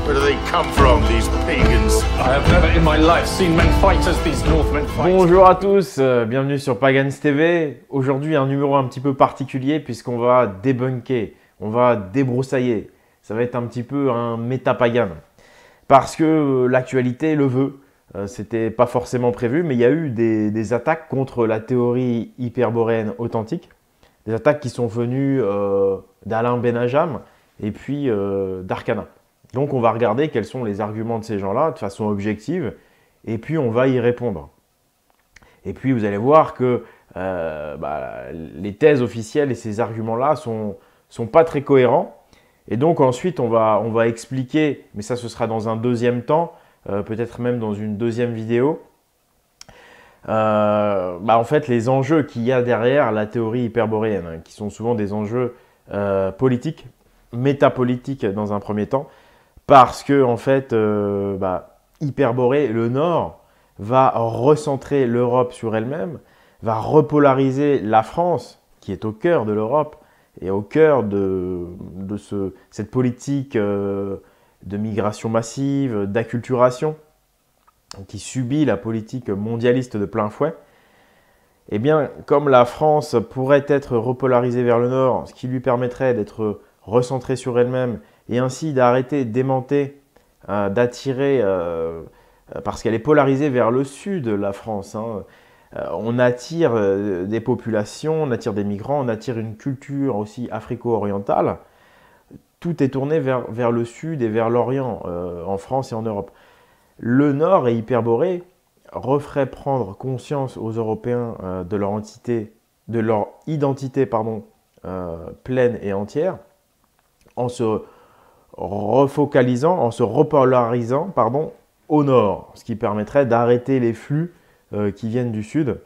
Where do they come from, these pagans? I have never in my life seen men fight as these Northmen fight. Bonjour à tous, bienvenue sur Pagans TV. Aujourd'hui un numéro un petit peu particulier puisqu'on va débunker, on va débroussailler. Ça va être un petit peu un méta-pagan. Parce que l'actualité le veut. C'était pas forcément prévu, mais il y a eu des attaques contre la théorie hyperboréenne authentique. Des attaques qui sont venues d'Alain Benajam et puis d'Arcana. Donc on va regarder quels sont les arguments de ces gens-là de façon objective et puis on va y répondre. Et puis vous allez voir que les thèses officielles et ces arguments-là sont pas très cohérents. Et donc ensuite on va expliquer, mais ça ce sera dans un deuxième temps, peut-être même dans une deuxième vidéo, en fait les enjeux qu'il y a derrière la théorie hyperboréenne, hein, qui sont souvent des enjeux politiques, métapolitiques dans un premier temps, parce que en fait Hyperborée, le Nord, va recentrer l'Europe sur elle-même, va repolariser la France, qui est au cœur de l'Europe, et au cœur de cette politique de migration massive, d'acculturation, qui subit la politique mondialiste de plein fouet. Eh bien, comme la France pourrait être repolarisée vers le Nord, ce qui lui permettrait d'être recentrée sur elle-même, et ainsi d'arrêter d'aimanter, d'attirer, parce qu'elle est polarisée vers le sud, la France, hein. On attire des populations, on attire des migrants, on attire une culture aussi africo-orientale. Tout est tourné vers le sud et vers l'Orient, en France et en Europe. Le Nord et Hyperborée referaient prendre conscience aux Européens de leur identité pleine et entière, en se refocalisant, en se repolarisant au nord, ce qui permettrait d'arrêter les flux qui viennent du sud,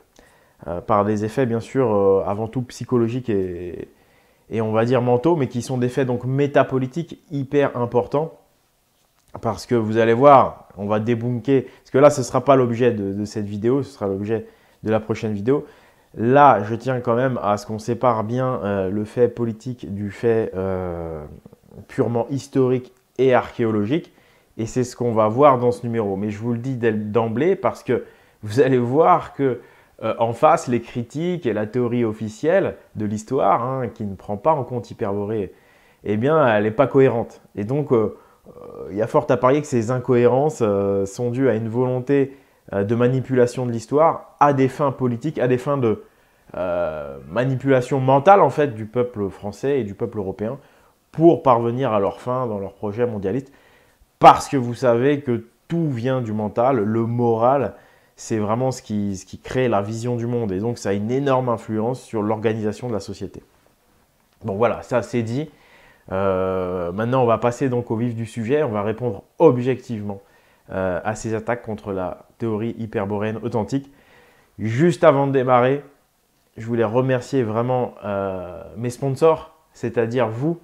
par des effets bien sûr avant tout psychologiques et on va dire mentaux, mais qui sont des faits donc métapolitiques hyper importants, parce que vous allez voir, on va débunker, parce que là ce ne sera pas l'objet de cette vidéo, ce sera l'objet de la prochaine vidéo. Là, je tiens quand même à ce qu'on sépare bien le fait politique du fait purement historique et archéologique. Et c'est ce qu'on va voir dans ce numéro. Mais je vous le dis d'emblée parce que vous allez voir que en face, les critiques et la théorie officielle de l'histoire, hein, qui ne prend pas en compte Hyperborée, eh bien, elle n'est pas cohérente. Et donc, il y a fort à parier que ces incohérences sont dues à une volonté de manipulation de l'histoire à des fins politiques, à des fins de manipulation mentale en fait du peuple français et du peuple européen pour parvenir à leur fin dans leur projet mondialiste. Parce que vous savez que tout vient du mental, le moral, c'est vraiment ce qui crée la vision du monde. Et donc, ça a une énorme influence sur l'organisation de la société. Bon, voilà, ça c'est dit. Maintenant, on va passer donc au vif du sujet. On va répondre objectivement à ces attaques contre la théorie hyperboréenne authentique. Juste avant de démarrer, je voulais remercier vraiment mes sponsors, c'est-à-dire vous,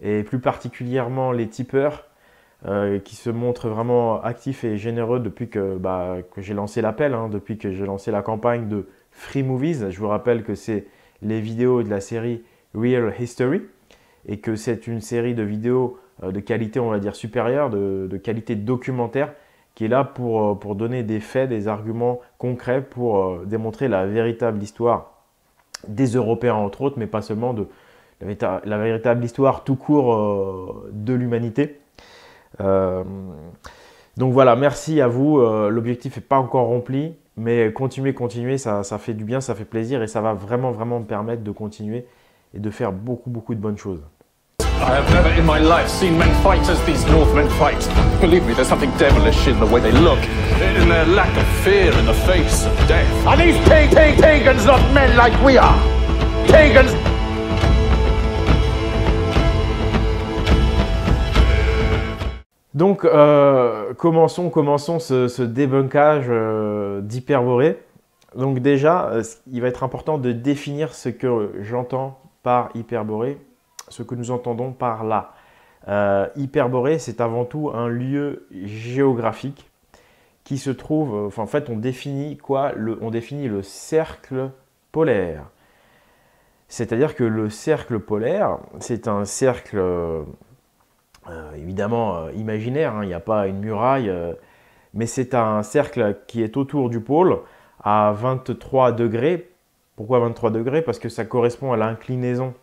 et plus particulièrement les tipeurs, qui se montrent vraiment actifs et généreux depuis que j'ai lancé l'appel, hein, depuis que j'ai lancé la campagne de Free Movies. Je vous rappelle que c'est les vidéos de la série Real History et que c'est une série de vidéos de qualité, on va dire, supérieure, de qualité documentaire, qui est là pour donner des faits, des arguments concrets pour démontrer la véritable histoire des Européens, entre autres, mais pas seulement la véritable histoire tout court de l'humanité. Donc voilà, merci à vous. L'objectif n'est pas encore rempli, mais continuez, ça fait du bien, ça fait plaisir et ça va vraiment me permettre de continuer et de faire beaucoup de bonnes choses. I have never in my life seen men fight as these Northmen fight. Believe me, there's something devilish in the way they look, in their lack of fear in the face of death. Are these pagans not men like we are? Pagans! Donc, commençons ce débunkage d'Hyperborée. Donc déjà, il va être important de définir ce que j'entends par Hyperborée, ce que nous entendons par là. Hyperborée, c'est avant tout un lieu géographique qui se trouve, en fait, on définit quoi? On définit le cercle polaire. C'est-à-dire que le cercle polaire, c'est un cercle évidemment imaginaire, hein, il n'y a pas une muraille, mais c'est un cercle qui est autour du pôle à 23 degrés. Pourquoi 23 degrés? Parce que ça correspond à l'inclinaison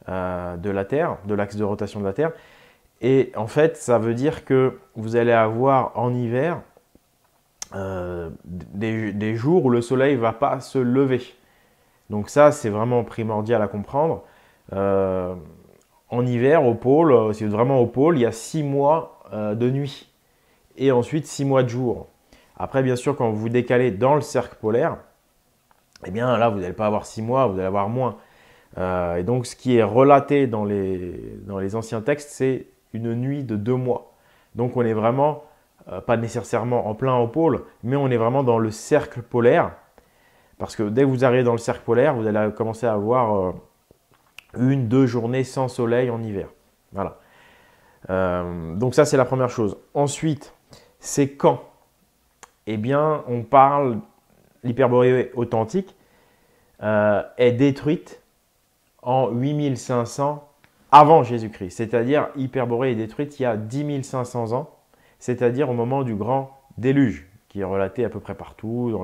de la Terre, de l'axe de rotation de la Terre. Et en fait, ça veut dire que vous allez avoir en hiver des jours où le soleil ne va pas se lever. Donc ça, c'est vraiment primordial à comprendre. En hiver, au pôle, si vous êtes vraiment au pôle, il y a 6 mois de nuit et ensuite 6 mois de jour. Après, bien sûr, quand vous vous décalez dans le cercle polaire, eh bien là, vous n'allez pas avoir 6 mois, vous allez avoir moins. Et donc, ce qui est relaté dans les anciens textes, c'est une nuit de 2 mois. Donc, on est vraiment, pas nécessairement en plein au pôle, mais on est vraiment dans le cercle polaire. Parce que dès que vous arrivez dans le cercle polaire, vous allez commencer à avoir 1-2 journées sans soleil en hiver. Voilà. Donc ça, c'est la première chose. Ensuite, c'est quand? Eh bien, on parle, l'Hyperborée authentique est détruite en 8500 avant Jésus-Christ. C'est-à-dire, Hyperborée est détruite il y a 10 500 ans, c'est-à-dire au moment du grand déluge, qui est relaté à peu près partout,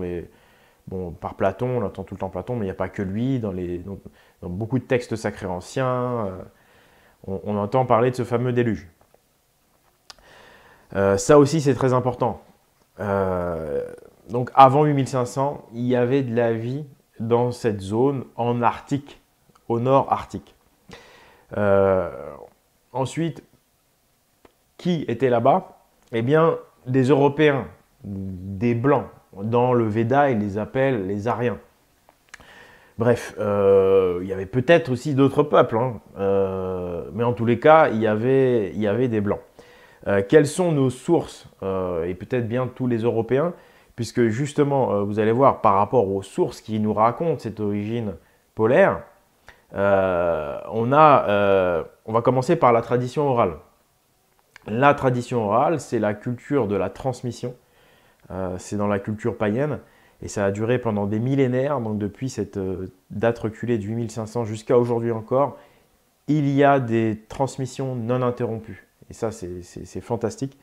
par Platon, on entend tout le temps Platon, mais il n'y a pas que lui, dans beaucoup de textes sacrés anciens, on entend parler de ce fameux déluge. Ça aussi, c'est très important. Donc, avant 8500, il y avait de la vie dans cette zone en Arctique, au nord Arctique. Ensuite, qui était là-bas? Eh bien, des Européens, des Blancs. Dans le Veda, ils les appellent les Aryens. Bref, il y avait peut-être aussi d'autres peuples, hein, mais en tous les cas, il y avait des Blancs. Quelles sont nos sources, et peut-être bien tous les Européens, puisque justement, vous allez voir, par rapport aux sources qui nous racontent cette origine polaire, on va commencer par la tradition orale. La tradition orale, c'est la culture de la transmission. C'est dans la culture païenne et ça a duré pendant des millénaires. Donc depuis cette date reculée de 8500 jusqu'à aujourd'hui encore, il y a des transmissions non interrompues. Et ça, c'est fantastique.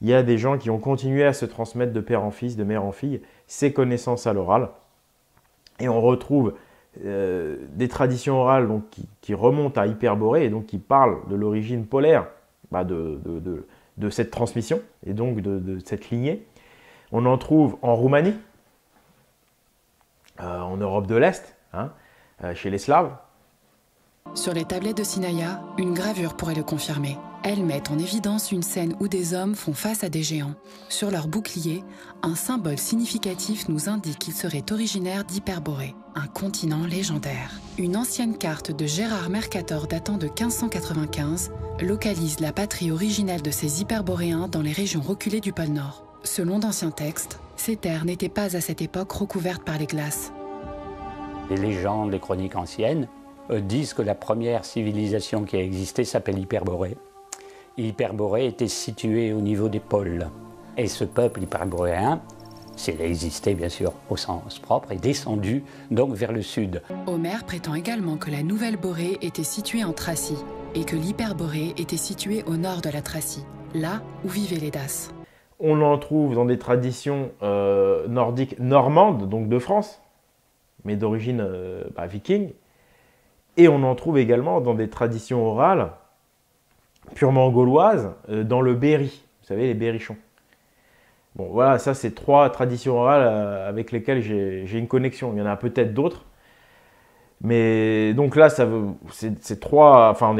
Il y a des gens qui ont continué à se transmettre de père en fils, de mère en fille, ces connaissances à l'oral. Et on retrouve des traditions orales donc, qui remontent à Hyperborée et donc qui parlent de l'origine polaire de cette transmission et donc de cette lignée. On en trouve en Roumanie, en Europe de l'Est, hein, chez les Slaves. Sur les tablettes de Sinaïa, une gravure pourrait le confirmer. Elles mettent en évidence une scène où des hommes font face à des géants. Sur leur bouclier, un symbole significatif nous indique qu'ils seraient originaires d'Hyperborée, un continent légendaire. Une ancienne carte de Gérard Mercator datant de 1595 localise la patrie originelle de ces Hyperboréens dans les régions reculées du pôle Nord. Selon d'anciens textes, ces terres n'étaient pas à cette époque recouvertes par les glaces. Les légendes, les chroniques anciennes disent que la première civilisation qui a existé s'appelle Hyperborée. Hyperborée était située au niveau des pôles. Et ce peuple hyperboréen, s'il a existé bien sûr au sens propre, est descendu donc vers le sud. Homère prétend également que la Nouvelle Borée était située en Thracie et que l'Hyperborée était située au nord de la Thracie, là où vivaient les Daces. On en trouve dans des traditions nordiques normandes, donc de France, mais d'origine viking. Et on en trouve également dans des traditions orales purement gauloises, dans le Berry. Vous savez, les berrichons. Bon, voilà, ça, c'est 3 traditions orales avec lesquelles j'ai une connexion. Il y en a peut-être d'autres. Mais donc là, c'est 3... Enfin,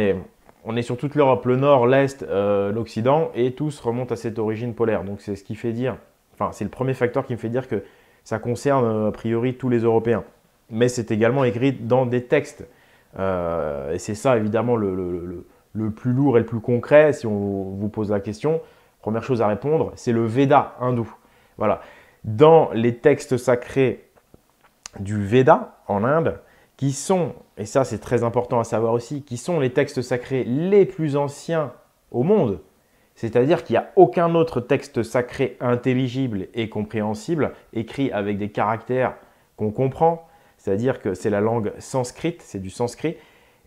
on est sur toute l'Europe, le Nord, l'Est, l'Occident, et tous remontent à cette origine polaire. Donc c'est ce qui fait dire... Enfin, c'est le premier facteur qui me fait dire que ça concerne a priori tous les Européens. Mais c'est également écrit dans des textes. Et c'est ça, évidemment, le plus lourd et le plus concret, si on vous pose la question. Première chose à répondre, c'est le Veda hindou. Voilà. Dans les textes sacrés du Veda, en Inde, qui sont, et ça c'est très important à savoir aussi, qui sont les textes sacrés les plus anciens au monde. C'est-à-dire qu'il n'y a aucun autre texte sacré intelligible et compréhensible, écrit avec des caractères qu'on comprend. C'est-à-dire que c'est la langue sanscrite, c'est du sanskrit.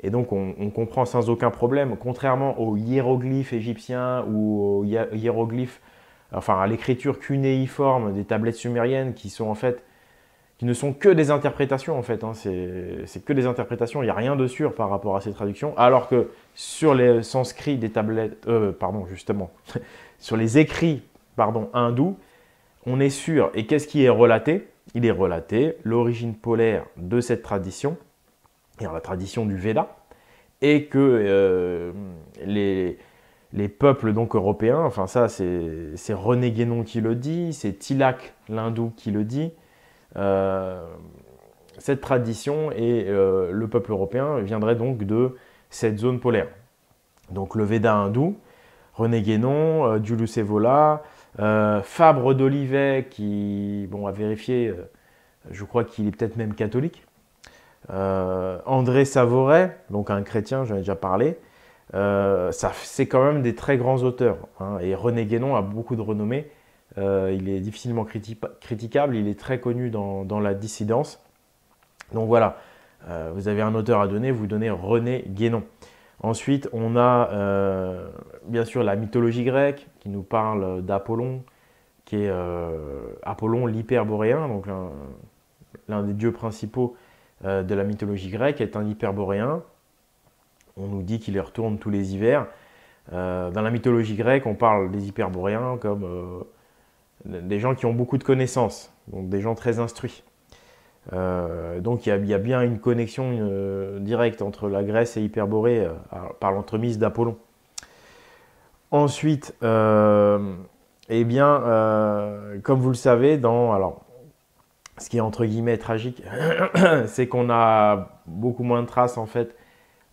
Et donc, on comprend sans aucun problème, contrairement aux hiéroglyphes égyptiens ou aux hiéroglyphes, enfin à l'écriture cunéiforme des tablettes sumériennes qui sont en fait, qui ne sont que des interprétations en fait. Hein, c'est que des interprétations, il n'y a rien de sûr par rapport à ces traductions. Alors que sur les sanscrits des tablettes, pardon, justement, sur les écrits, pardon, hindous, on est sûr. Et qu'est-ce qui est relaté? Il est relaté l'origine polaire de cette tradition, et la tradition du Veda, et que les peuples donc européens, enfin ça c'est René Guénon qui le dit, c'est Tilak l'hindou qui le dit, cette tradition et le peuple européen viendrait donc de cette zone polaire. Donc le Veda hindou, René Guénon, Julius Evola, Fabre d'Olivet qui bon, a vérifié, je crois qu'il est peut-être même catholique, André Savoret, donc un chrétien, j'en ai déjà parlé, c'est quand même des très grands auteurs. Hein, et René Guénon a beaucoup de renommée, il est difficilement critiquable, il est très connu dans la dissidence. Donc voilà, vous avez un auteur à donner, vous donnez René Guénon. Ensuite, on a bien sûr la mythologie grecque qui nous parle d'Apollon, qui est Apollon l'hyperboréen, donc l'un des dieux principaux de la mythologie grecque, est un hyperboréen. On nous dit qu'il y retourne tous les hivers. Dans la mythologie grecque, on parle des hyperboréens comme des gens qui ont beaucoup de connaissances, donc des gens très instruits. Donc il y a bien une connexion directe entre la Grèce et Hyperborée par l'entremise d'Apollon. Ensuite, eh bien, comme vous le savez, alors, ce qui est entre guillemets tragique, c'est qu'on a beaucoup moins de traces en fait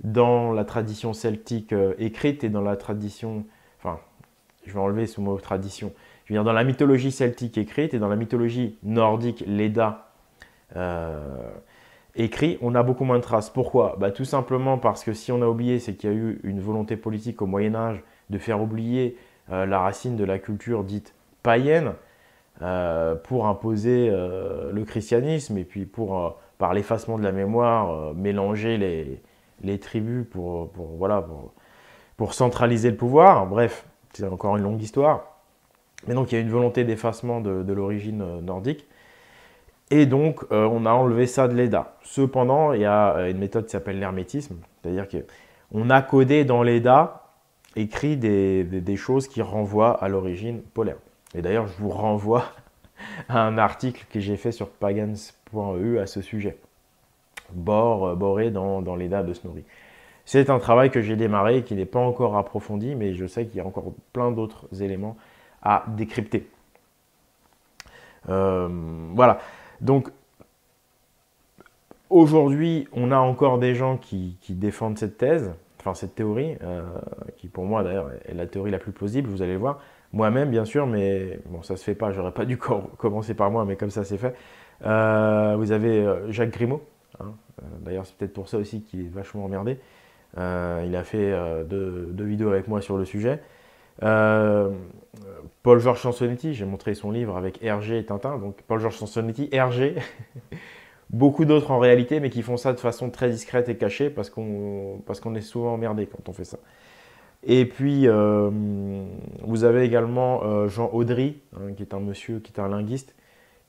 dans la tradition celtique écrite et dans la tradition, enfin, je vais enlever ce mot tradition, je veux dire dans la mythologie celtique écrite et dans la mythologie nordique, l'Edda, écrit, on a beaucoup moins de traces. Pourquoi? Tout simplement parce que si on a oublié, c'est qu'il y a eu une volonté politique au Moyen-Âge de faire oublier la racine de la culture dite païenne pour imposer le christianisme et puis par l'effacement de la mémoire, mélanger les tribus pour centraliser le pouvoir. Bref, c'est encore une longue histoire. Mais donc il y a une volonté d'effacement de l'origine nordique. Et donc, on a enlevé ça de l'Edda. Cependant, il y a une méthode qui s'appelle l'hermétisme. C'est-à-dire qu'on a codé dans l'Edda, écrit des choses qui renvoient à l'origine polaire. Et d'ailleurs, je vous renvoie à un article que j'ai fait sur pagans.eu à ce sujet. Boré dans l'Edda de Snorri. C'est un travail que j'ai démarré et qui n'est pas encore approfondi, mais je sais qu'il y a encore plein d'autres éléments à décrypter. Voilà. Donc, aujourd'hui, on a encore des gens qui défendent cette thèse, enfin cette théorie, qui pour moi d'ailleurs est la théorie la plus plausible, vous allez le voir. Moi-même, bien sûr, mais bon, ça se fait pas, j'aurais pas dû commencer par moi, mais comme ça c'est fait. Vous avez Jacques Grimaud, hein, d'ailleurs c'est peut-être pour ça aussi qu'il est vachement emmerdé. Il a fait deux vidéos avec moi sur le sujet. Paul-Georges Sansonetti, j'ai montré son livre avec Hergé et Tintin, donc Paul-Georges Sansonetti, Hergé, beaucoup d'autres en réalité, mais qui font ça de façon très discrète et cachée parce qu'on est souvent emmerdé quand on fait ça. Et puis, vous avez également Jean Audry, hein, qui est un monsieur, qui est un linguiste,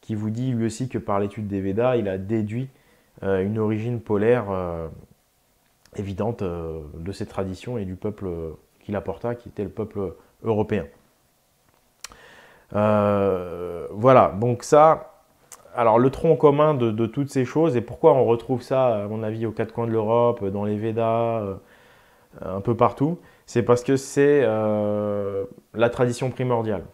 qui vous dit lui aussi que par l'étude des Védas, il a déduit une origine polaire évidente de cette tradition et du peuple qu'il apporta, qui était le peuple européen. Voilà, donc ça, alors le tronc commun de toutes ces choses, et pourquoi on retrouve ça, à mon avis, aux quatre coins de l'Europe, dans les Védas, un peu partout, c'est parce que c'est la tradition primordiale.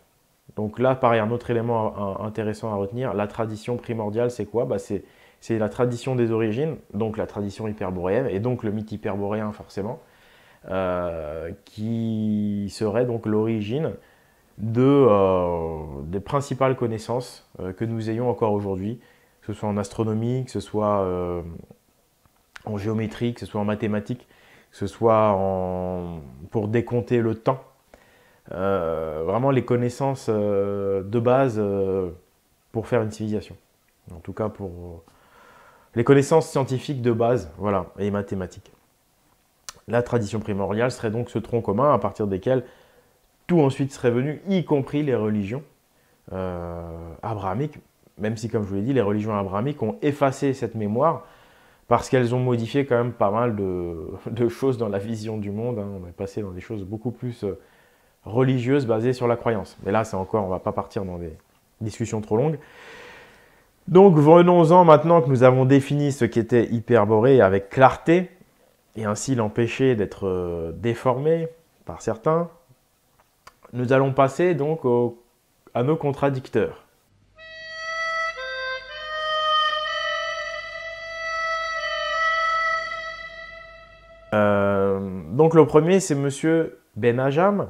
Donc là, pareil, un autre élément intéressant à retenir, la tradition primordiale, c'est quoi? C'est la tradition des origines, donc la tradition hyperboréenne, et donc le mythe hyperboréen forcément, qui serait donc l'origine des principales connaissances que nous ayons encore aujourd'hui, que ce soit en astronomie, que ce soit en géométrie, que ce soit en mathématiques, que ce soit pour décompter le temps. Vraiment les connaissances de base pour faire une civilisation. En tout cas pour les connaissances scientifiques de base, voilà, et mathématiques. La tradition primordiale serait donc ce tronc commun à partir desquels tout ensuite serait venu, y compris les religions abrahamiques, même si, comme je vous l'ai dit, les religions abrahamiques ont effacé cette mémoire parce qu'elles ont modifié quand même pas mal de choses dans la vision du monde. Hein. On est passé dans des choses beaucoup plus religieuses basées sur la croyance. Mais là, c'est encore, on ne va pas partir dans des discussions trop longues. Donc, venons-en maintenant que nous avons défini ce qu'était Hyperborée avec clarté, et ainsi l'empêcher d'être déformé par certains. Nous allons passer donc à nos contradicteurs. Donc le premier, c'est Monsieur Benajam.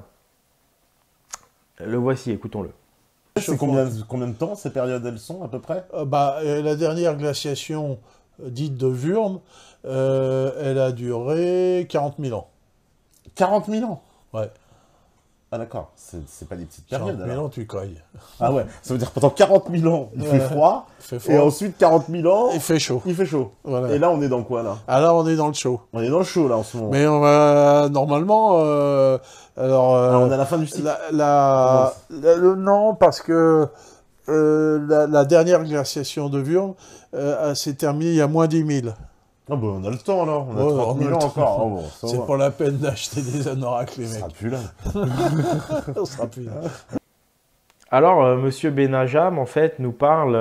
Le voici, écoutons-le. C'est combien de temps ces périodes elles sont à peu près? La dernière glaciation dite de Würm, elle a duré 40 000 ans. 40 000 ans? Ouais. Ah d'accord, c'est pas des petites périodes 40 000 ans, tu croyais. Ah ouais, ça veut dire pendant 40 000 ans, il fait froid, et ensuite 40 000 ans, il fait chaud. Il fait chaud. Voilà. Et là, on est dans quoi, là? Ah là, on est dans le chaud. On est dans le chaud, là, en ce moment. Mais on va, normalement, on est à la fin du cycle. Non, parce que la dernière glaciation de Würm s'est terminée il y a moins 10 000. Ah bah on a le temps alors, on a 30 000 ans encore. Oh, bon, c'est pas la peine d'acheter des anoraks, les mecs. On sera plus là. On sera plus là. Alors, Monsieur Benajam, en fait, nous parle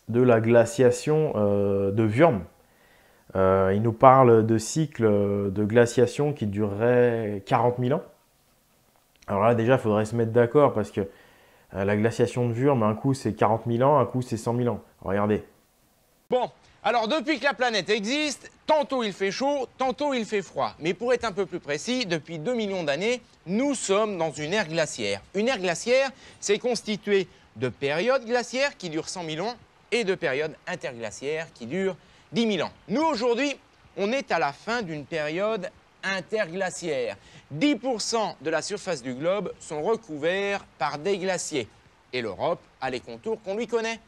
de la glaciation de Würm. Il nous parle de cycles de glaciation qui dureraient 40 000 ans. Alors là, déjà, il faudrait se mettre d'accord parce que la glaciation de Würm, un coup c'est 40 000 ans, un coup c'est 100 000 ans. Regardez. Bon, alors depuis que la planète existe, tantôt il fait chaud, tantôt il fait froid. Mais pour être un peu plus précis, depuis 2 millions d'années, nous sommes dans une ère glaciaire. Une ère glaciaire, c'est constitué de périodes glaciaires qui durent 100 000 ans et de périodes interglaciaires qui durent 10 000 ans. Nous, aujourd'hui, on est à la fin d'une période interglaciaire. 10% de la surface du globe sont recouverts par des glaciers. Et l'Europe a les contours qu'on lui connaît.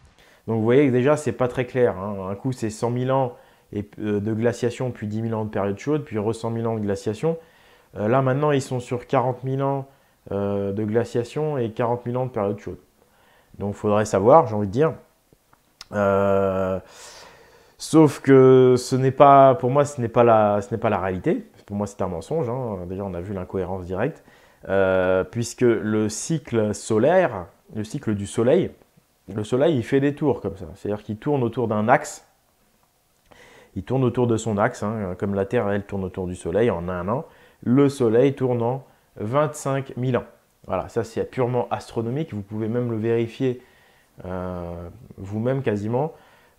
Donc vous voyez que déjà, c'est pas très clair. Hein. Un coup, c'est 100 000 ans de glaciation, puis 10 000 ans de période chaude, puis 100 000 ans de glaciation. Là, maintenant, ils sont sur 40 000 ans de glaciation et 40 000 ans de période chaude. Donc, il faudrait savoir, j'ai envie de dire. Sauf que ce n'est pas, pour moi, ce n'est pas la réalité. Pour moi, c'est un mensonge. Hein. Déjà, on a vu l'incohérence directe. Puisque le cycle solaire, le cycle du Soleil, le Soleil, il fait des tours comme ça. C'est-à-dire qu'il tourne autour d'un axe. Il tourne autour de son axe, hein, comme la Terre, elle, tourne autour du Soleil en un an. Le Soleil tourne en 25 000 ans. Voilà, ça c'est purement astronomique. Vous pouvez même le vérifier vous-même quasiment.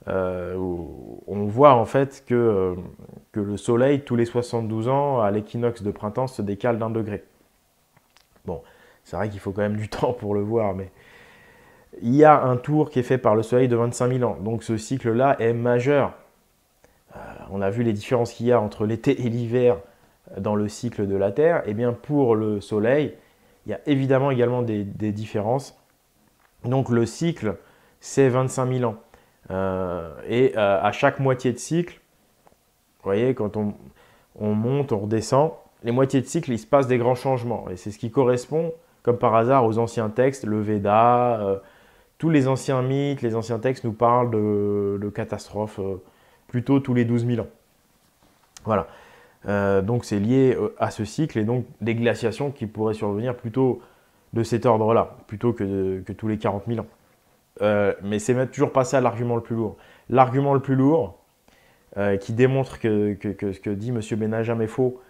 On voit en fait que le Soleil, tous les 72 ans, à l'équinoxe de printemps, se décale d'1 degré. Bon, c'est vrai qu'il faut quand même du temps pour le voir, mais il y a un tour qui est fait par le Soleil de 25 000 ans. Donc ce cycle-là est majeur. On a vu les différences qu'il y a entre l'été et l'hiver dans le cycle de la Terre. Et bien pour le Soleil, il y a évidemment également des différences. Donc le cycle, c'est 25 000 ans. À chaque moitié de cycle, vous voyez, quand on monte, on redescend, les moitiés de cycle, il se passe des grands changements. Et c'est ce qui correspond, comme par hasard, aux anciens textes, le Veda, tous les anciens mythes, les anciens textes nous parlent de catastrophes plutôt tous les 12 000 ans. Voilà. Donc c'est lié à ce cycle et donc des glaciations qui pourraient survenir plutôt de cet ordre-là, plutôt que tous les 40 000 ans. Mais c'est toujours passé à l'argument le plus lourd. L'argument le plus lourd, qui démontre que ce que dit M. Benajam est faux.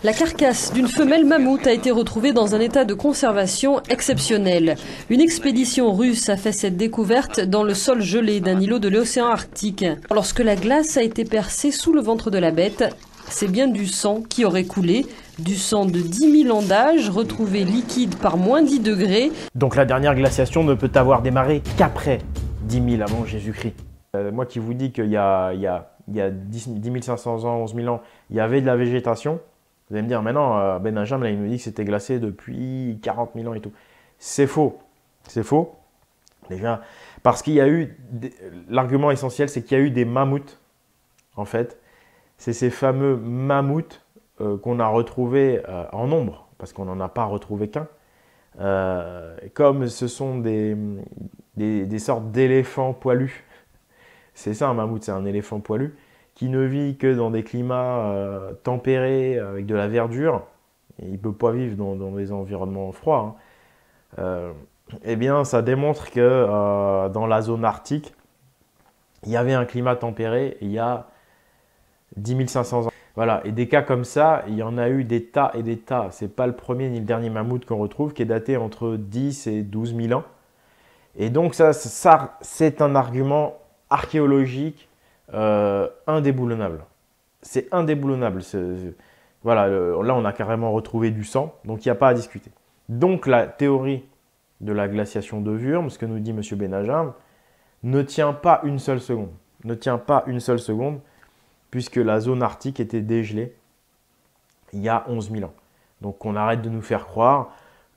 La carcasse d'une femelle mammouth a été retrouvée dans un état de conservation exceptionnel. Une expédition russe a fait cette découverte dans le sol gelé d'un îlot de l'océan Arctique. Lorsque la glace a été percée sous le ventre de la bête, c'est bien du sang qui aurait coulé, du sang de 10 000 ans d'âge, retrouvé liquide par moins 10 degrés. Donc la dernière glaciation ne peut avoir démarré qu'après 10 000 avant Jésus-Christ. Moi qui vous dis qu'il y a 10 500 ans, 11 000 ans, il y avait de la végétation. Vous allez me dire, mais non, Benajam, là, il nous dit que c'était glacé depuis 40 000 ans et tout. C'est faux. C'est faux. Déjà, parce qu'il y a eu... L'argument essentiel, c'est qu'il y a eu des mammouths, en fait, c'est ces fameux mammouths qu'on a retrouvés en nombre, parce qu'on n'en a pas retrouvé qu'un. Comme ce sont des sortes d'éléphants poilus. C'est ça un mammouth, c'est un éléphant poilu qui ne vit que dans des climats tempérés avec de la verdure. Et il ne peut pas vivre dans des environnements froids. Eh bien, ça démontre que dans la zone arctique, il y avait un climat tempéré il y a 10 500 ans. Voilà, et des cas comme ça, il y en a eu des tas et des tas. Ce n'est pas le premier ni le dernier mammouth qu'on retrouve, qui est daté entre 10 et 12 000 ans. Et donc ça c'est un argument archéologique indéboulonnable. C'est indéboulonnable. Voilà, là on a carrément retrouvé du sang, donc il n'y a pas à discuter. Donc la théorie de la glaciation de Wurm, ce que nous dit M. Benajam, ne tient pas une seule seconde. Ne tient pas une seule seconde, puisque la zone arctique était dégelée il y a 11 000 ans. Donc on arrête de nous faire croire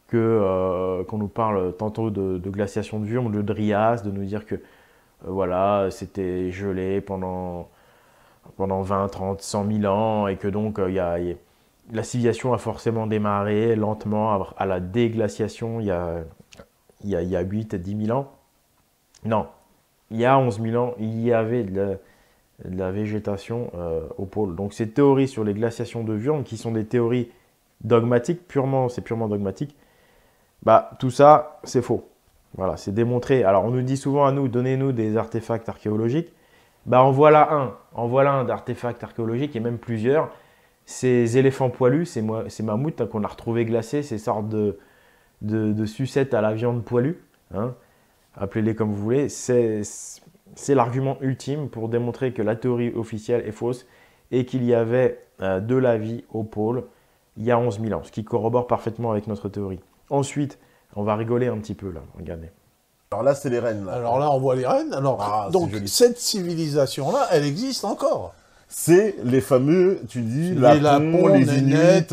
qu'on nous parle tantôt de glaciation de Wurm, de Drias, de nous dire que voilà, c'était gelé pendant 20, 30, 100 000 ans et que donc la civilisation a forcément démarré lentement à la déglaciation il y a 8 à 10 000 ans. Non, il y a 11 000 ans, il y avait de la végétation au pôle. Donc ces théories sur les glaciations de Wurm, qui sont des théories dogmatiques, c'est purement dogmatique, bah, tout ça, c'est faux. Voilà, c'est démontré. Alors on nous dit souvent à nous, donnez-nous des artefacts archéologiques. Bah, en voilà un d'artefacts archéologiques, et même plusieurs. Ces éléphants poilus, ces mammouths qu'on a retrouvés glacés, ces sortes de sucettes à la viande poilue, hein, appelez-les comme vous voulez, c'est l'argument ultime pour démontrer que la théorie officielle est fausse et qu'il y avait de la vie au pôle il y a 11 000 ans, ce qui corrobore parfaitement avec notre théorie. Ensuite, on va rigoler un petit peu là, regardez. Alors là, c'est les rennes. Là. Alors là, on voit les rennes. Alors, donc, cette civilisation-là, elle existe encore. C'est les fameux, tu dis, les Lapons, les Inuits.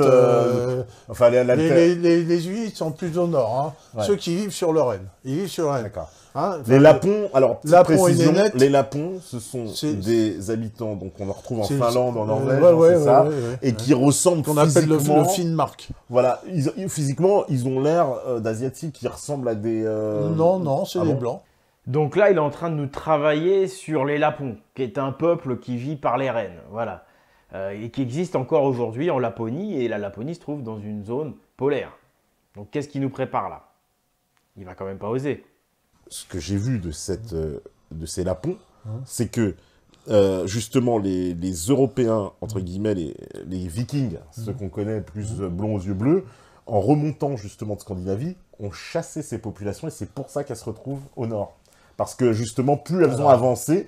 Enfin, les Inuits sont plus au nord. Hein. Ouais. Ceux qui vivent sur le Renne. Ils vivent sur le Renne. D'accord. Hein, les Lapons, alors, petite précision, les Lapons, ce sont des habitants, donc on en retrouve en Finlande, en Norvège, c'est ça, et qui ressemblent qu'on appelle le Finnmark. Voilà, physiquement, ils ont l'air d'asiatiques qui ressemblent à des... Non, c'est des Blancs. Donc là, il est en train de nous travailler sur les Lapons, qui est un peuple qui vit par les rennes, voilà, et qui existe encore aujourd'hui en Laponie, et la Laponie se trouve dans une zone polaire. Donc qu'est-ce qu'il nous prépare là? Il va quand même pas oser. Ce que j'ai vu de ces Lapons, c'est que justement les Européens, entre guillemets, les Vikings, ceux qu'on connaît plus blonds aux yeux bleus, en remontant justement de Scandinavie, ont chassé ces populations et c'est pour ça qu'elles se retrouvent au nord. Parce que justement, plus elles ont avancé,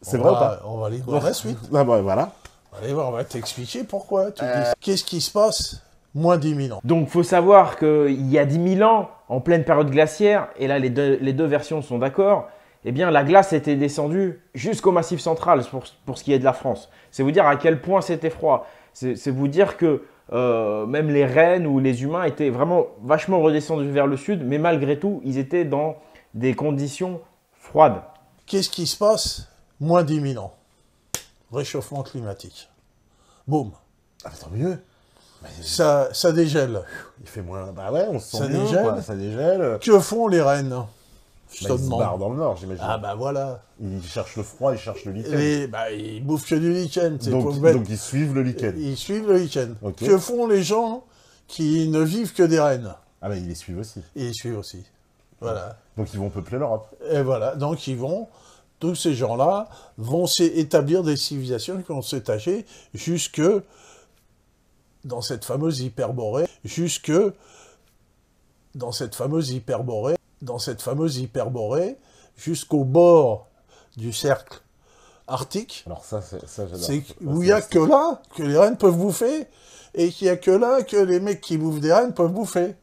c'est vrai ou pas? On va aller voir la suite. Ah bah, voilà. On va aller voir, on va t'expliquer pourquoi. Qu'est-ce qui se passe moins 10 000 ans? Donc, il faut savoir qu'il y a 10 000 ans, en pleine période glaciaire, et là, les deux versions sont d'accord, eh bien, la glace était descendue jusqu'au Massif central pour ce qui est de la France. C'est vous dire à quel point c'était froid. C'est vous dire que même les rennes ou les humains étaient vraiment vachement redescendus vers le sud, mais malgré tout, ils étaient dans des conditions froides. Qu'est-ce qui se passe moins 10 000 ans? Réchauffement climatique. Boum. Ah, tant mieux. Ça dégèle. Il fait moins... Bah ouais, on se sent ça mieux, dégèle. Quoi. Ça dégèle. Que font les rennes? Ils se barrent dans le nord, j'imagine. Ah bah voilà. Ils cherchent le froid, ils cherchent le lichen. Ils bouffent que du lichen. Donc ils suivent le lichen. Ils suivent le lichen. Okay. Que font les gens qui ne vivent que des rennes? Ah bah ils les suivent aussi. Ils les suivent aussi. Voilà. Donc ils vont peupler l'Europe. Et voilà, donc tous ces gens-là vont établir des civilisations qui vont s'étager jusque dans cette fameuse Hyperborée, jusqu'au bord du cercle arctique. Alors ça j'adore. C'est où il n'y a que là que les rennes peuvent bouffer, et qu'il n'y a que là que les mecs qui bouffent des rennes peuvent bouffer.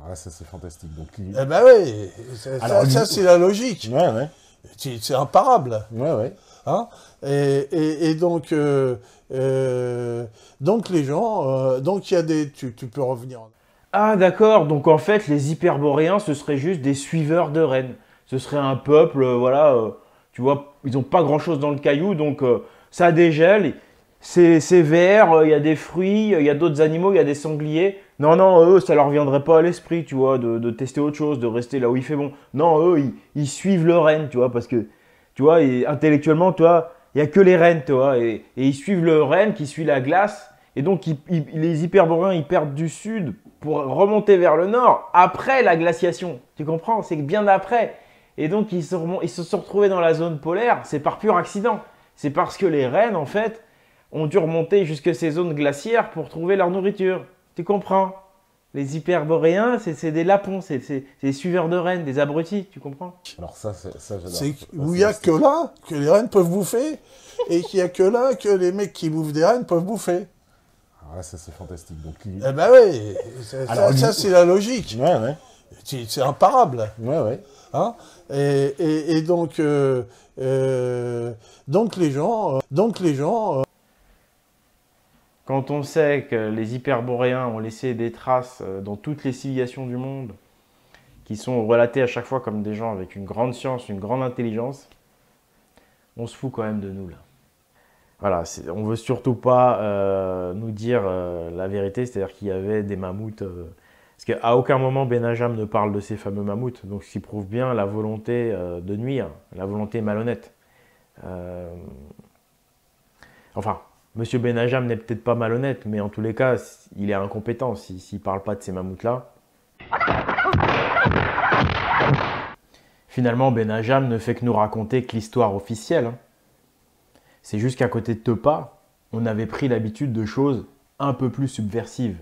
Ah, ça c'est fantastique. Donc, Eh ben oui, ça c'est la logique. Ouais. C'est imparable. Ouais. Hein, et donc les gens, donc il y a des... Tu peux revenir. Ah d'accord, donc en fait les Hyperboréens ce seraient juste des suiveurs de rennes. Ce serait un peuple, voilà, tu vois, ils n'ont pas grand chose dans le caillou, donc ça dégèle, c'est vert, il y a des fruits, il y a d'autres animaux, il y a des sangliers. Non, non, eux, ça leur viendrait pas à l'esprit, tu vois, de tester autre chose, de rester là où il fait bon. Non, eux, ils suivent le renne, tu vois, parce que, tu vois, intellectuellement, tu vois, il n'y a que les rennes, tu vois, et ils suivent le renne qui suit la glace. Et donc, les hyperboréens, ils partent du sud pour remonter vers le nord après la glaciation. Tu comprends? C'est bien après. Et donc, ils se sont retrouvés dans la zone polaire. C'est par pur accident. C'est parce que les rennes, en fait, ont dû remonter jusque ces zones glaciaires pour trouver leur nourriture. Tu comprends? Les hyperboréens, c'est des lapons, c'est des suiveurs de rennes, des abrutis, tu comprends? Alors ça j'adore. C'est où il n'y a que là que les rennes peuvent bouffer, et qu'il n'y a que là que les mecs qui bouffent des rennes peuvent bouffer. Ah, ça c'est fantastique. Donc, Eh ben oui, ça c'est la logique. Ouais, ouais. C'est imparable. Ouais, ouais. Hein, et donc les gens... Quand on sait que les hyperboréens ont laissé des traces dans toutes les civilisations du monde, qui sont relatées à chaque fois comme des gens avec une grande science, une grande intelligence, on se fout quand même de nous là. Voilà, on ne veut surtout pas nous dire la vérité, c'est-à-dire qu'il y avait des mammouths. Parce qu'à aucun moment Benajam ne parle de ces fameux mammouths, donc ce qui prouve bien la volonté de nuire, la volonté malhonnête. Enfin, Monsieur Benajam n'est peut-être pas malhonnête, mais en tous les cas, il est incompétent s'il ne parle pas de ces mammouths-là. Finalement, Benajam ne fait que nous raconter que l'histoire officielle. C'est juste qu'à côté de Tepa, on avait pris l'habitude de choses un peu plus subversives.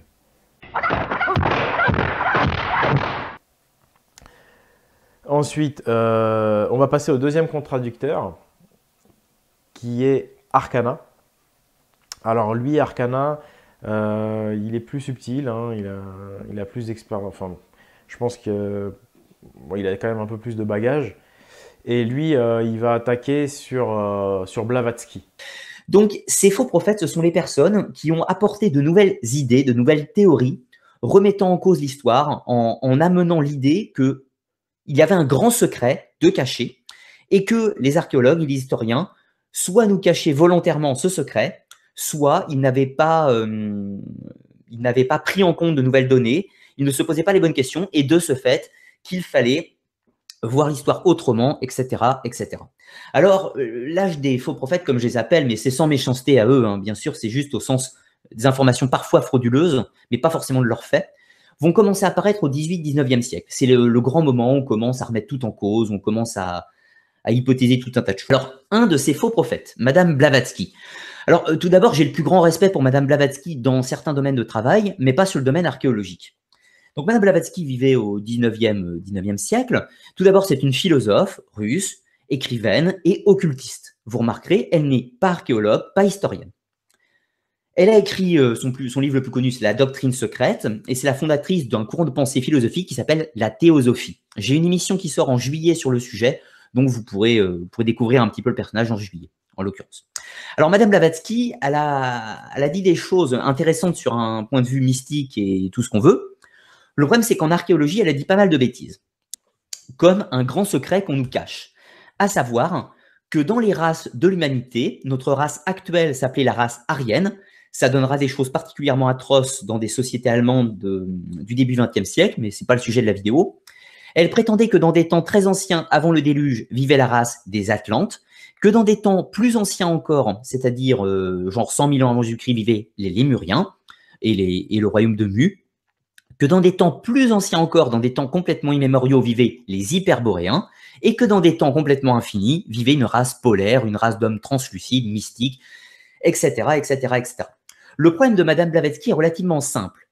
Ensuite, on va passer au deuxième contradicteur, qui est Arcana. Alors lui, Arcana, il est plus subtil, hein, il a plus d'expérience. Enfin, je pense qu'il a quand même un peu plus de bagages. Et lui, il va attaquer sur Blavatsky. Donc, ces faux prophètes, ce sont les personnes qui ont apporté de nouvelles idées, de nouvelles théories, remettant en cause l'histoire, en amenant l'idée qu'il y avait un grand secret de caché et que les archéologues et les historiens soit nous cachaient volontairement ce secret, soit ils n'avaient pas pris en compte de nouvelles données, ils ne se posaient pas les bonnes questions, et de ce fait, qu'il fallait voir l'histoire autrement, etc., etc. Alors, l'âge des faux prophètes, comme je les appelle, mais c'est sans méchanceté à eux, hein, bien sûr, c'est juste au sens des informations parfois frauduleuses, mais pas forcément de leurs faits, vont commencer à apparaître au 18-19e siècle. C'est le grand moment où on commence à remettre tout en cause, on commence à hypothéser tout un tas de choses. Alors, un de ces faux prophètes, Madame Blavatsky. Alors, tout d'abord, j'ai le plus grand respect pour Madame Blavatsky dans certains domaines de travail, mais pas sur le domaine archéologique. Donc, Madame Blavatsky vivait au 19e siècle. Tout d'abord, c'est une philosophe russe, écrivaine et occultiste. Vous remarquerez, elle n'est pas archéologue, pas historienne. Elle a écrit son livre le plus connu, c'est La doctrine secrète, et c'est la fondatrice d'un courant de pensée philosophique qui s'appelle la théosophie. J'ai une émission qui sort en juillet sur le sujet, donc vous pourrez découvrir un petit peu le personnage en juillet, en l'occurrence. Alors, Madame Blavatsky, elle a dit des choses intéressantes sur un point de vue mystique et tout ce qu'on veut. Le problème, c'est qu'en archéologie, elle a dit pas mal de bêtises, comme un grand secret qu'on nous cache, à savoir que dans les races de l'humanité, notre race actuelle s'appelait la race aryenne. Ça donnera des choses particulièrement atroces dans des sociétés allemandes du début XXe siècle, mais ce n'est pas le sujet de la vidéo. Elle prétendait que dans des temps très anciens, avant le déluge, vivait la race des Atlantes, que dans des temps plus anciens encore, c'est-à-dire genre 100 000 ans avant Jésus-Christ, vivaient les Lémuriens et le royaume de Mu, que dans des temps plus anciens encore, dans des temps complètement immémoriaux, vivaient les Hyperboréens, et que dans des temps complètement infinis, vivait une race polaire, une race d'hommes translucides, mystiques, etc., etc., etc. Le problème de Madame Blavatsky est relativement simple.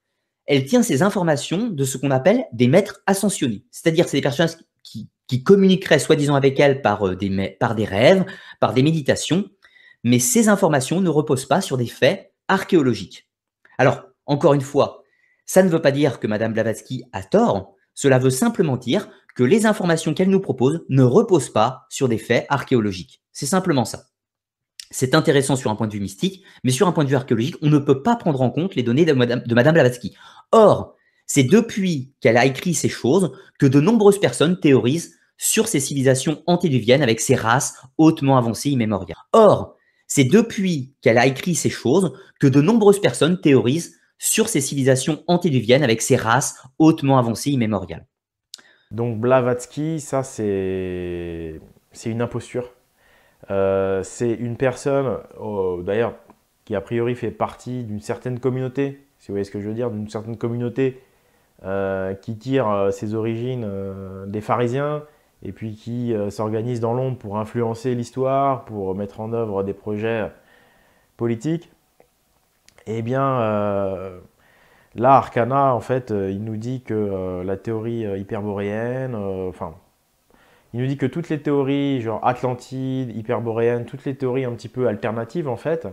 Elle tient ces informations de ce qu'on appelle des maîtres ascensionnés. C'est-à-dire c'est des personnes qui communiqueraient soi-disant avec elle par des rêves, par des méditations, mais ces informations ne reposent pas sur des faits archéologiques. Alors, encore une fois, ça ne veut pas dire que Madame Blavatsky a tort, cela veut simplement dire que les informations qu'elle nous propose ne reposent pas sur des faits archéologiques. C'est simplement ça. C'est intéressant sur un point de vue mystique, mais sur un point de vue archéologique, on ne peut pas prendre en compte les données de Madame Blavatsky. Or, c'est depuis qu'elle a écrit ces choses que de nombreuses personnes théorisent sur ces civilisations antédiluviennes avec ces races hautement avancées immémoriales. Or, C'est depuis qu'elle a écrit ces choses que de nombreuses personnes théorisent sur ces civilisations antédiluviennes avec ces races hautement avancées immémoriales. Donc Blavatsky, ça c'est une imposture. C'est une personne, d'ailleurs, qui a priori fait partie d'une certaine communauté, si vous voyez ce que je veux dire, d'une certaine communauté qui tire ses origines des pharisiens et puis qui s'organise dans l'ombre pour influencer l'histoire, pour mettre en œuvre des projets politiques. Eh bien, là, Arcana, en fait, il nous dit que la théorie hyperboréenne, il nous dit que toutes les théories, genre Atlantide, hyperboréenne, toutes les théories un petit peu alternatives, en fait,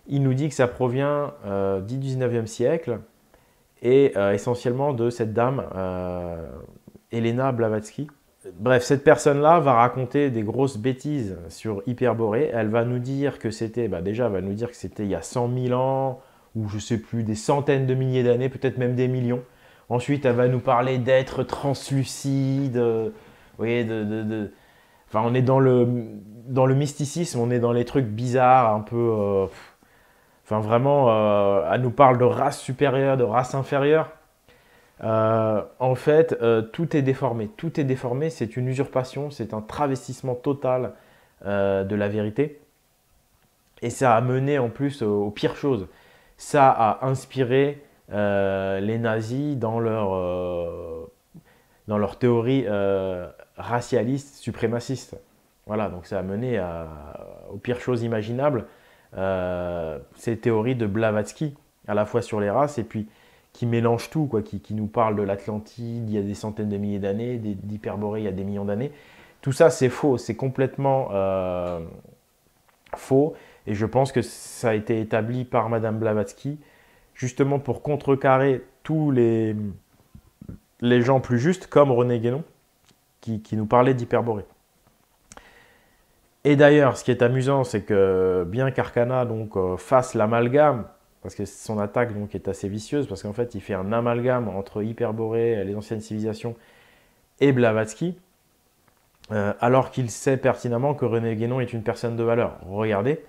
il nous dit que ça provient du 19e siècle et essentiellement de cette dame, Helena Blavatsky. Bref, cette personne-là va raconter des grosses bêtises sur Hyperborée. Elle va nous dire que c'était, déjà, elle va nous dire que c'était il y a 100 000 ans, ou je sais plus, des centaines de milliers d'années, peut-être même des millions. Ensuite, elle va nous parler d'êtres translucides, vous voyez, enfin, on est dans le mysticisme, on est dans les trucs bizarres, un peu... Enfin, vraiment, elle nous parle de race supérieure, de race inférieure. En fait, tout est déformé. Tout est déformé, c'est une usurpation, c'est un travestissement total de la vérité. Et ça a mené en plus aux pires choses. Ça a inspiré les nazis dans leur théorie racialiste, suprémaciste. Voilà, donc ça a mené aux pires choses imaginables. Ces théories de Blavatsky, à la fois sur les races et puis qui mélange tout, quoi, qui nous parle de l'Atlantide il y a des centaines de milliers d'années, d'Hyperborée il y a des millions d'années. Tout ça, c'est faux, c'est complètement faux. Et je pense que ça a été établi par Madame Blavatsky, justement pour contrecarrer tous les gens plus justes, comme René Guénon, qui nous parlait d'Hyperborée. Et d'ailleurs, ce qui est amusant, c'est que bien qu'Arcana fasse l'amalgame, parce que son attaque donc, est assez vicieuse, parce qu'en fait, il fait un amalgame entre Hyperborée, les anciennes civilisations, et Blavatsky, alors qu'il sait pertinemment que René Guénon est une personne de valeur. Regardez.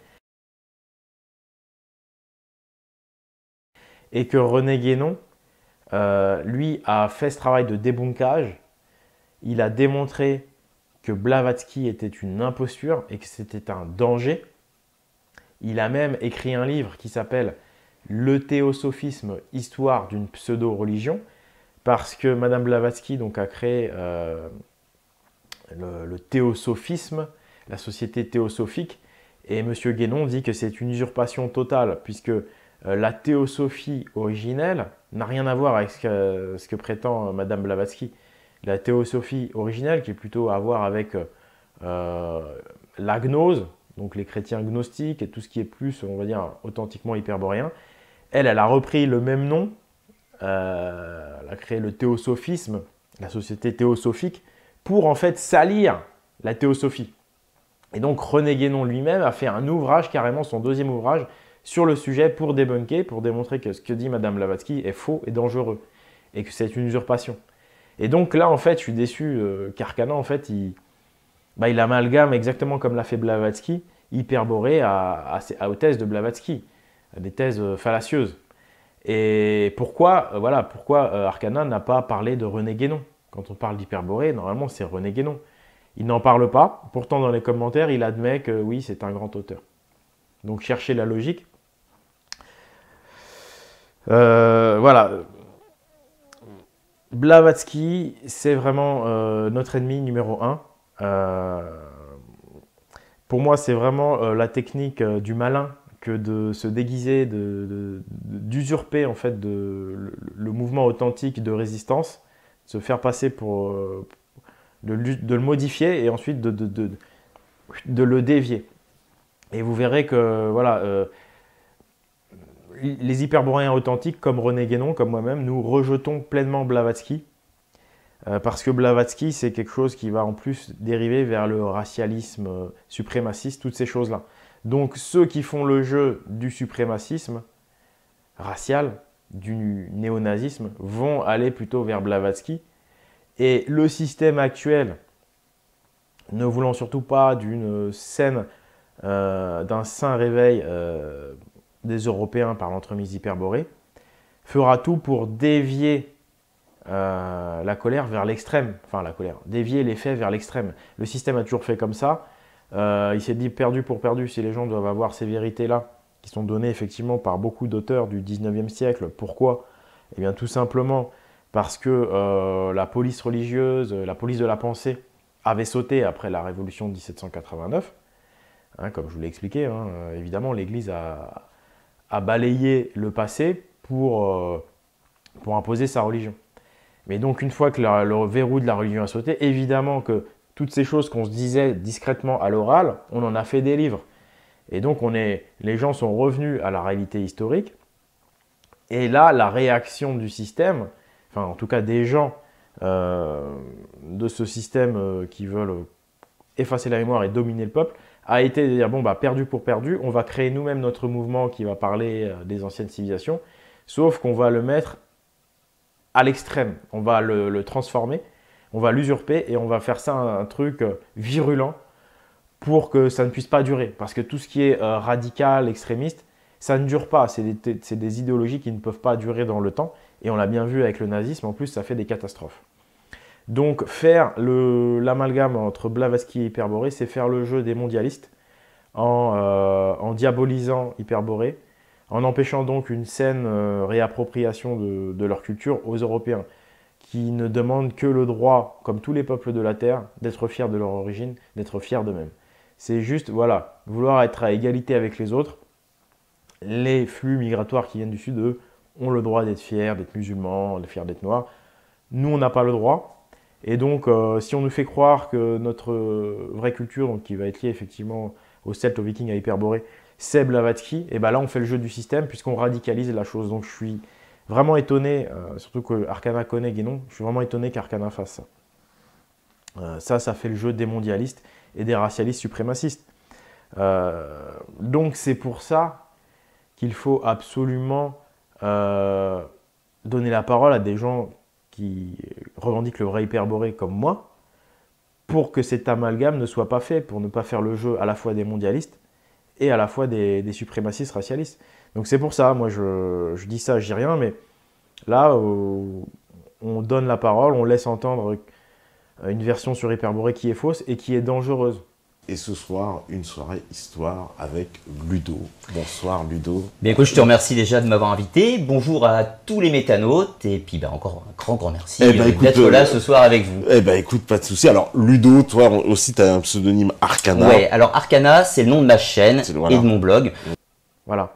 Et que René Guénon, lui, a fait ce travail de débunkage. Il a démontré que Blavatsky était une imposture et que c'était un danger. Il a même écrit un livre qui s'appelle « Le théosophisme, histoire d'une pseudo-religion » parce que Madame Blavatsky donc, a créé le théosophisme, la société théosophique, et M. Guénon dit que c'est une usurpation totale, puisque la théosophie originelle n'a rien à voir avec ce que prétend Madame Blavatsky. La théosophie originelle, qui est plutôt à voir avec la gnose, donc les chrétiens gnostiques et tout ce qui est plus, on va dire, authentiquement hyperboréen, elle a repris le même nom, elle a créé le théosophisme, la société théosophique, pour en fait salir la théosophie. Et donc René Guénon lui-même a fait un ouvrage, carrément son deuxième ouvrage, sur le sujet pour débunker, pour démontrer que ce que dit Madame Blavatsky est faux et dangereux, et que c'est une usurpation. Et donc là, en fait, je suis déçu qu'Arcana, en fait, il amalgame exactement comme l'a fait Blavatsky, Hyperborée aux thèses de Blavatsky, à des thèses fallacieuses. Et pourquoi Arcana n'a pas parlé de René Guénon? Quand on parle d'Hyperborée, normalement, c'est René Guénon. Il n'en parle pas, pourtant dans les commentaires, il admet que oui, c'est un grand auteur. Donc cherchez la logique. Voilà. Blavatsky, c'est vraiment notre ennemi numéro 1. Pour moi, c'est vraiment la technique du malin que de se déguiser, d'usurper en fait le mouvement authentique de résistance, de se faire passer pour de le modifier et ensuite de le dévier. Et vous verrez que voilà, les hyperboréens authentiques comme René Guénon, comme moi-même, nous rejetons pleinement Blavatsky parce que Blavatsky, c'est quelque chose qui va en plus dériver vers le racialisme suprémaciste, toutes ces choses-là. Donc ceux qui font le jeu du suprémacisme racial, du néonazisme, vont aller plutôt vers Blavatsky. Et le système actuel, ne voulant surtout pas d'une saine d'un saint réveil des Européens par l'entremise d'Hyperborée, fera tout pour dévier la colère vers l'extrême, enfin la colère, dévier les faits vers l'extrême. Le système a toujours fait comme ça. Il s'est dit perdu pour perdu, si les gens doivent avoir ces vérités-là, qui sont données effectivement par beaucoup d'auteurs du 19e siècle. Pourquoi? Eh bien tout simplement parce que la police religieuse, la police de la pensée, avait sauté après la révolution de 1789. Hein, comme je vous l'ai expliqué, hein, évidemment l'Église a balayé le passé pour imposer sa religion. Mais donc une fois que le verrou de la religion a sauté, évidemment que toutes ces choses qu'on se disait discrètement à l'oral, on en a fait des livres. Et donc les gens sont revenus à la réalité historique. Et là, la réaction du système, enfin en tout cas des gens de ce système qui veulent effacer la mémoire et dominer le peuple, a été de dire bon bah perdu pour perdu, on va créer nous-mêmes notre mouvement qui va parler des anciennes civilisations, sauf qu'on va le mettre à l'extrême, on va le transformer, on va l'usurper et on va faire ça un truc virulent pour que ça ne puisse pas durer. Parce que tout ce qui est radical, extrémiste, ça ne dure pas. C'est des idéologies qui ne peuvent pas durer dans le temps. Et on l'a bien vu avec le nazisme, en plus ça fait des catastrophes. Donc faire l'amalgame entre Blavatsky et Hyperborée, c'est faire le jeu des mondialistes en diabolisant Hyperborée, en empêchant donc une saine réappropriation de leur culture aux Européens, qui ne demandent que le droit, comme tous les peuples de la Terre, d'être fiers de leur origine, d'être fiers d'eux-mêmes. C'est juste, voilà, vouloir être à égalité avec les autres. Les flux migratoires qui viennent du Sud, eux, ont le droit d'être fiers, d'être musulmans, d'être fiers d'être noirs. Nous, on n'a pas le droit. Et donc, si on nous fait croire que notre vraie culture, donc qui va être liée effectivement aux Celtes, aux Vikings, à Hyperborée, c'est Blavatsky, et ben là, on fait le jeu du système puisqu'on radicalise la chose. Donc, je suis vraiment étonné, surtout que Arcana connaît Guénon, je suis vraiment étonné qu'Arcana fasse ça. Ça fait le jeu des mondialistes et des racialistes suprémacistes. Donc, c'est pour ça qu'il faut absolument donner la parole à des gens qui revendiquent le vrai Hyperborée comme moi, pour que cet amalgame ne soit pas fait, pour ne pas faire le jeu à la fois des mondialistes et à la fois des suprémacistes racialistes. Donc c'est pour ça, moi je dis ça, je dis rien, mais là, on donne la parole, on laisse entendre une version sur Hyperborée qui est fausse et qui est dangereuse. Et ce soir, une soirée histoire avec Ludo. Bonsoir Ludo. Bien écoute, je te remercie déjà de m'avoir invité. Bonjour à tous les métanautes. Et puis encore un grand merci d'être là ce soir avec vous. Eh ben écoute, pas de souci. Alors Ludo, toi aussi tu as un pseudonyme Arcana. Ouais, alors Arcana, c'est le nom de ma chaîne et de mon blog. Voilà.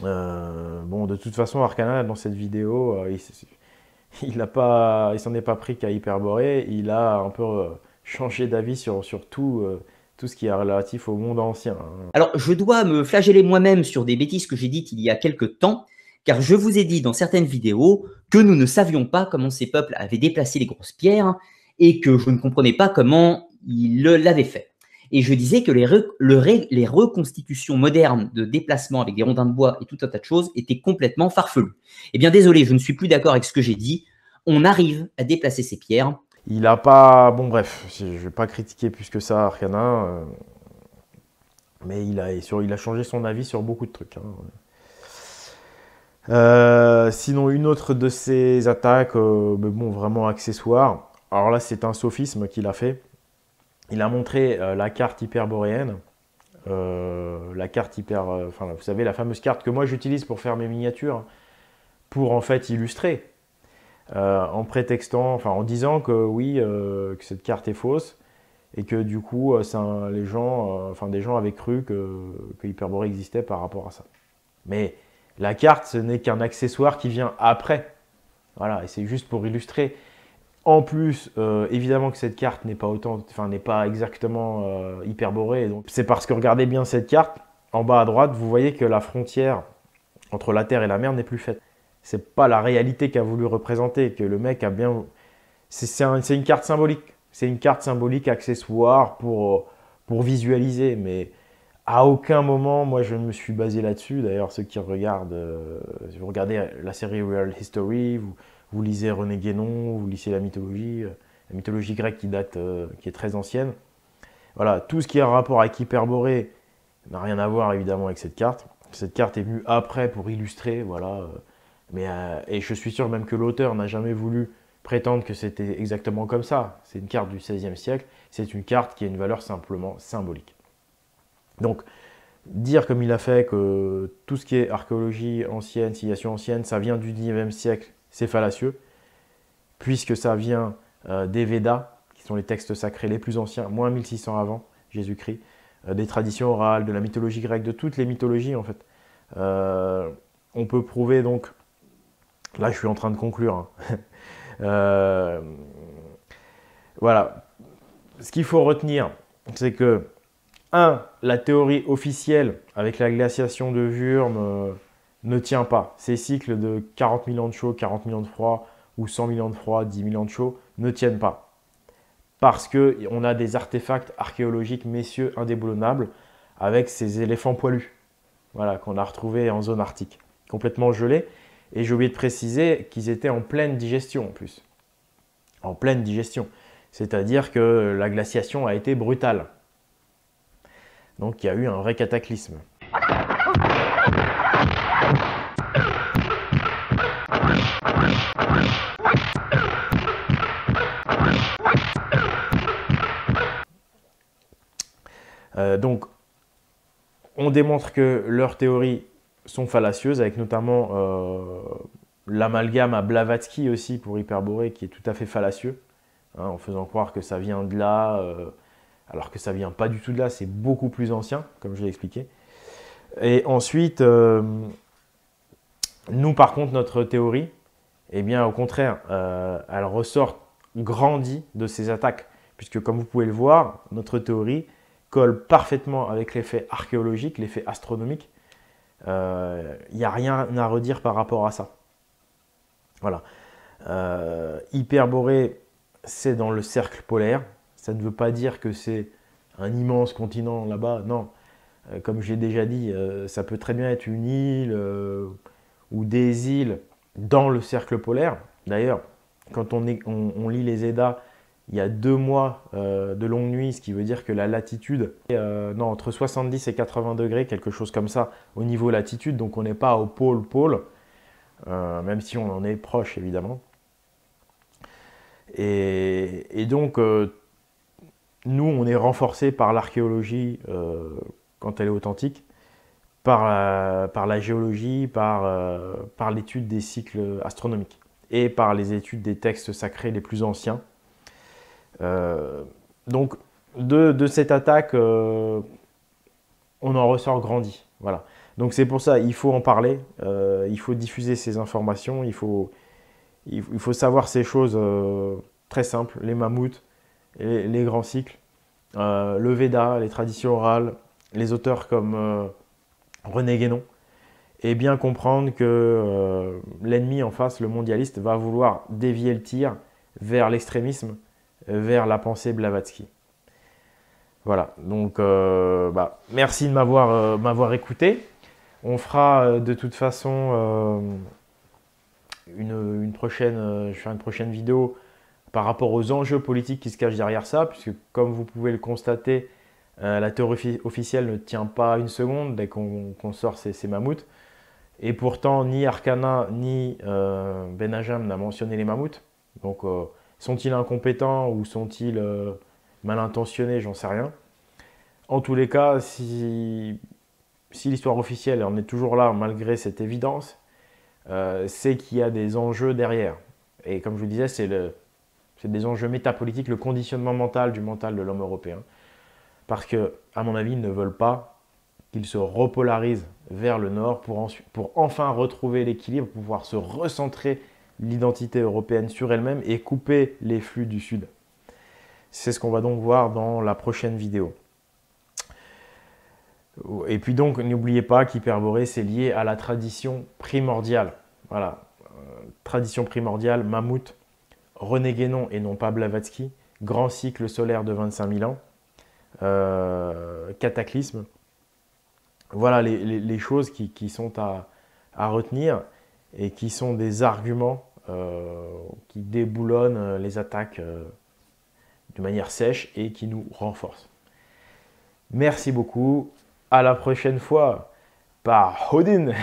Bon, de toute façon, Arcana, dans cette vidéo, il s'en est pas pris qu'à Hyperborée. Il a un peu changer d'avis sur tout ce qui est relatif au monde ancien. Alors, je dois me flageller moi-même sur des bêtises que j'ai dites il y a quelques temps, car je vous ai dit dans certaines vidéos que nous ne savions pas comment ces peuples avaient déplacé les grosses pierres et que je ne comprenais pas comment ils l'avaient fait. Et je disais que les reconstitutions modernes de déplacement avec des rondins de bois et tout un tas de choses étaient complètement farfelues. Eh bien, désolé, je ne suis plus d'accord avec ce que j'ai dit. On arrive à déplacer ces pierres. Il n'a pas... Bon bref, je ne vais pas critiquer plus que ça Arcana, mais il a changé son avis sur beaucoup de trucs. Sinon, une autre de ses attaques, mais bon, vraiment accessoire. Alors là, c'est un sophisme qu'il a fait. Il a montré la carte hyperboréenne, la carte enfin, vous savez, la fameuse carte que moi j'utilise pour faire mes miniatures, pour en fait illustrer. En prétextant, enfin en disant que oui, que cette carte est fausse et que du coup, des gens avaient cru que Hyperborée existait par rapport à ça. Mais la carte, ce n'est qu'un accessoire qui vient après. Voilà, et c'est juste pour illustrer. En plus, évidemment que cette carte n'est pas exactement Hyperborée. C'est parce que regardez bien cette carte, en bas à droite, vous voyez que la frontière entre la Terre et la mer n'est plus faite. C'est pas la réalité qu'a voulu représenter, que le mec a bien... C'est une carte symbolique. C'est une carte symbolique accessoire pour visualiser. Mais à aucun moment, moi, je me suis basé là-dessus. D'ailleurs, ceux qui regardent... si vous regardez la série Real History, vous lisez René Guénon, vous lisez la mythologie grecque qui est très ancienne. Voilà, tout ce qui est en rapport avec Hyperborée n'a rien à voir évidemment avec cette carte. Cette carte est venue après pour illustrer, voilà. Et je suis sûr même que l'auteur n'a jamais voulu prétendre que c'était exactement comme ça. C'est une carte du XVIe siècle, c'est une carte qui a une valeur simplement symbolique. Donc, dire comme il a fait que tout ce qui est archéologie ancienne, civilisation ancienne, ça vient du XIXe siècle, c'est fallacieux, puisque ça vient des Védas, qui sont les textes sacrés les plus anciens, moins 1600 avant Jésus-Christ, des traditions orales, de la mythologie grecque, de toutes les mythologies en fait. On peut prouver donc, là je suis en train de conclure, hein. Voilà, ce qu'il faut retenir, c'est que 1. La théorie officielle avec la glaciation de Würm ne tient pas. Ces cycles de 40 000 ans de chaud, 40 000 ans de froid, ou 100 000 ans de froid, 10 000 ans de chaud, ne tiennent pas. Parce qu'on a des artefacts archéologiques, messieurs, indéboulonnables, avec ces éléphants poilus, voilà, qu'on a retrouvés en zone arctique, complètement gelés. Et j'ai oublié de préciser qu'ils étaient en pleine digestion en plus. En pleine digestion. C'est-à-dire que la glaciation a été brutale. Donc il y a eu un vrai cataclysme. Donc on démontre que leurs théories sont fallacieuses, avec notamment l'amalgame à Blavatsky aussi pour Hyperborée, qui est tout à fait fallacieux, hein, en faisant croire que ça vient de là, alors que ça ne vient pas du tout de là, c'est beaucoup plus ancien, comme je l'ai expliqué. Et ensuite, nous par contre, notre théorie, eh bien au contraire, elle ressort grandie de ces attaques, puisque comme vous pouvez le voir, notre théorie colle parfaitement avec l'effet archéologique, l'effet astronomique. Il n'y a rien à redire par rapport à ça. Voilà. Hyperborée, c'est dans le cercle polaire. Ça ne veut pas dire que c'est un immense continent là-bas, non. Comme j'ai déjà dit, ça peut très bien être une île ou des îles dans le cercle polaire. D'ailleurs, quand on lit les Eddas, il y a 2 mois de longue nuit, ce qui veut dire que la latitude est entre 70 et 80 degrés, quelque chose comme ça, au niveau latitude. Donc on n'est pas au pôle, même si on en est proche évidemment. Et donc, nous, on est renforcé par l'archéologie quand elle est authentique, par la géologie, par l'étude des cycles astronomiques et par les études des textes sacrés les plus anciens. Donc, de cette attaque, on en ressort grandi. Voilà. Donc, c'est pour ça il faut en parler, il faut diffuser ces informations, il faut savoir ces choses très simples, les mammouths, les grands cycles, le Veda, les traditions orales, les auteurs comme René Guénon, et bien comprendre que l'ennemi en face, le mondialiste, va vouloir dévier le tir vers l'extrémisme, vers la pensée Blavatsky. Voilà, donc merci de m'avoir écouté. On fera de toute façon je ferai une prochaine vidéo par rapport aux enjeux politiques qui se cachent derrière ça, puisque comme vous pouvez le constater, la théorie officielle ne tient pas une seconde dès qu'on sort ces mammouths. Et pourtant, ni Arcana ni Ben Ajam n'a mentionné les mammouths. Donc, sont-ils incompétents ou sont-ils mal intentionnés? J'en sais rien. En tous les cas, si l'histoire officielle en est toujours là malgré cette évidence, c'est qu'il y a des enjeux derrière. Et comme je vous disais, c'est des enjeux métapolitiques, le conditionnement mental du mental de l'homme européen. Parce que, à mon avis, ils ne veulent pas qu'il se repolarise vers le nord pour enfin retrouver l'équilibre, pour pouvoir se recentrer l'identité européenne sur elle-même et couper les flux du sud. C'est ce qu'on va donc voir dans la prochaine vidéo. Et puis donc, n'oubliez pas qu'Hyperborée, c'est lié à la tradition primordiale. Voilà, tradition primordiale, mammouth, René Guénon et non pas Blavatsky, grand cycle solaire de 25 000 ans, cataclysme. Voilà les choses qui sont à retenir et qui sont des arguments qui déboulonnent les attaques de manière sèche et qui nous renforcent. Merci beaucoup. À la prochaine fois par Odin.